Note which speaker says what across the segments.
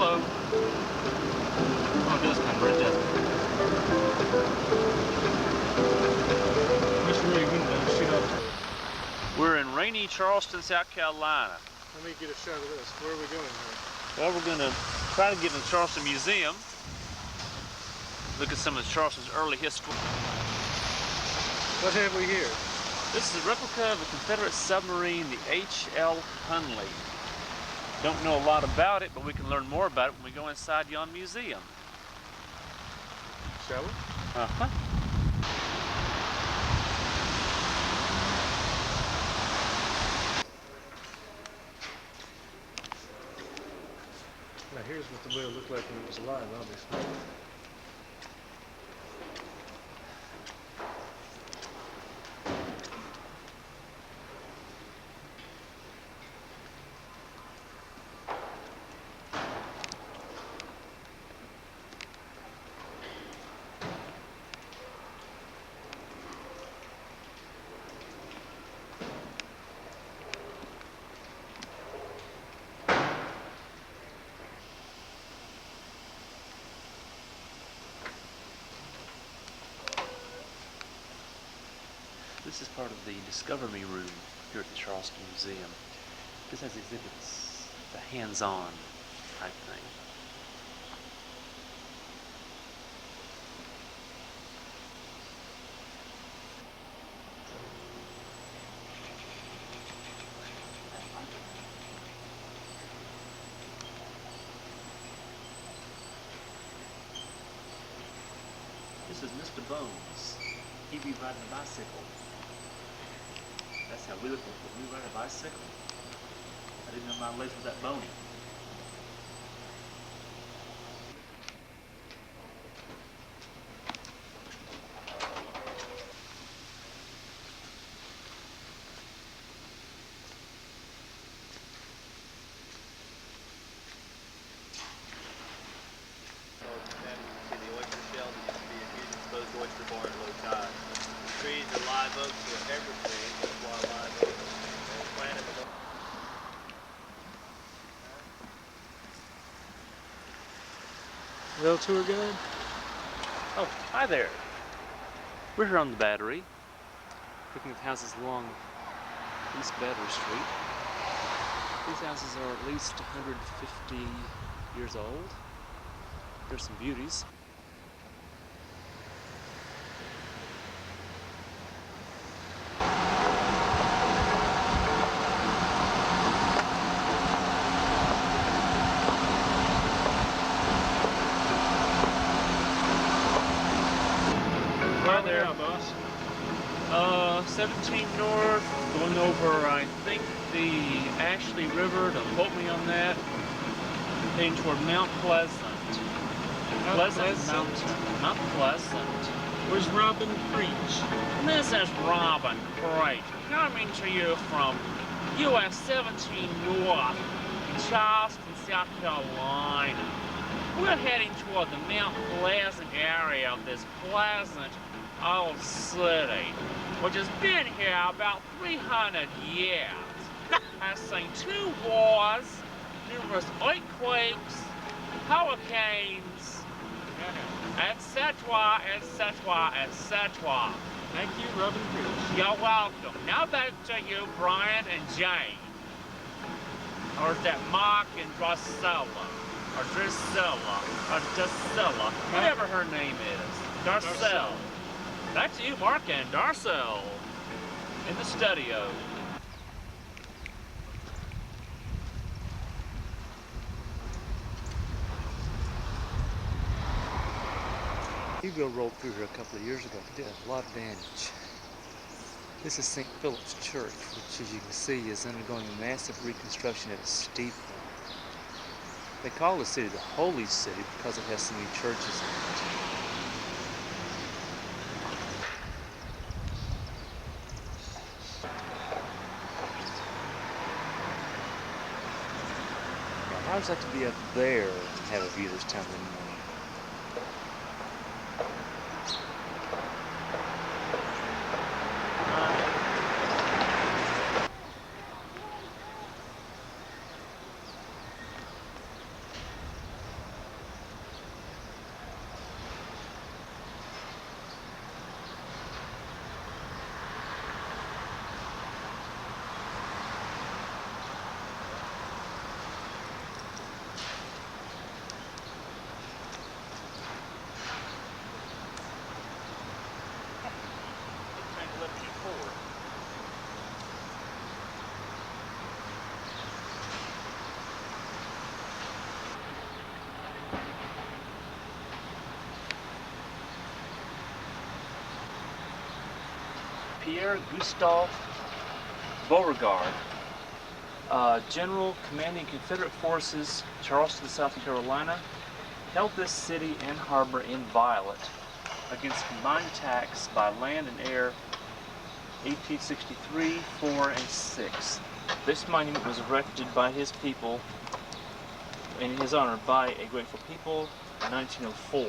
Speaker 1: Hello. Oh, it does kind of red, doesn't it?
Speaker 2: Mr. Ray, window, shoot up.
Speaker 1: We're in rainy Charleston, South Carolina.
Speaker 2: Let me get a shot of this. Where are we going here?
Speaker 1: Well, we're going to try to get in the Charleston Museum. Look at some of Charleston's early history.
Speaker 2: What have we here?
Speaker 1: This is a replica of a Confederate submarine, the H.L. Hunley. Don't know a lot about it, but we can learn more about it when we go inside yon museum.
Speaker 2: Shall we?
Speaker 1: Uh-huh.
Speaker 2: Now here's what the whale looked like when it was alive, obviously.
Speaker 1: This is part of the Discover Me room here at the Charleston Museum. This has exhibits, the hands-on type thing. This is Mr. Bones. He be riding a bicycle. That's how we look when we ride a bicycle. I didn't know my legs were that bony.
Speaker 3: Oyster bar at low tide. The trees are live oaks to an evergreen. That's why live oaks are planted.
Speaker 2: Well, tour guide?
Speaker 1: Oh, hi there. We're here on the Battery, looking at houses along East Battery Street. These houses are at least 150 years old. There's some beauties.
Speaker 2: Right there, boss.
Speaker 1: 17 north, going over, I think, the Ashley River. Don't quote me on that. Heading toward Mount Pleasant. Pleasant Mountain. Mount Pleasant.
Speaker 2: Where's Robin Creech?
Speaker 1: This is Robin Creech, coming to you from US 17 North in Charleston, South Carolina. We're heading toward the Mount Pleasant area of this pleasant old city, which has been here about 300 years. Has seen 2 wars, numerous earthquakes, hurricanes, etc., etc., etc.
Speaker 2: Thank you, Robin Creech.
Speaker 1: You're welcome. Now back to you, Brian and Jane. Or is that Mark and Drusilla? Or Drusilla? Or Drusilla? Whatever her name is. Darcel. Back to you, Mark and Darcel. In the studio. Hugo rolled through here a couple of years ago. He did a lot of damage. This is St. Philip's Church, which, as you can see, is undergoing a massive reconstruction at a steeple. They call the city the Holy City because it has so many churches in it. Now, I always like to be up there and have a view this time of the morning.
Speaker 4: Pierre Gustave Beauregard, General commanding Confederate forces, Charleston, South Carolina, held this city and harbor inviolate against combined attacks by land and air 1863, 4, and 6. This monument was erected by his people, in his honor, by a grateful people in 1904.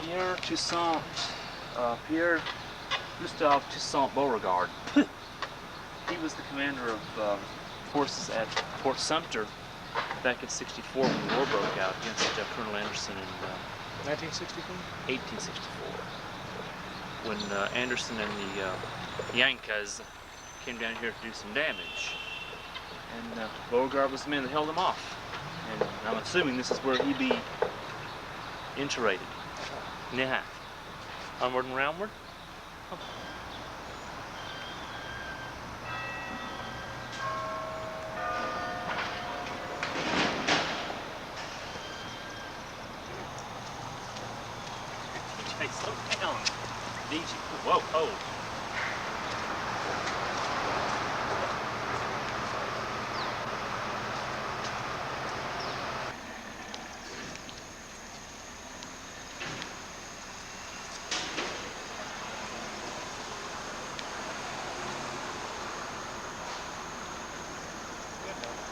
Speaker 4: Pierre Gustave Toussaint Beauregard. He was the commander of forces at Fort Sumter back in '64 when the war broke out against Colonel Anderson in
Speaker 2: 1964?
Speaker 4: 1864. When Anderson and the Yankees came down here to do some damage. And Beauregard was the man that held him off. And I'm assuming this is where he be interred. Yeah. Onward and roundward. Oh. Hey, slow down. DJ. Whoa, oh.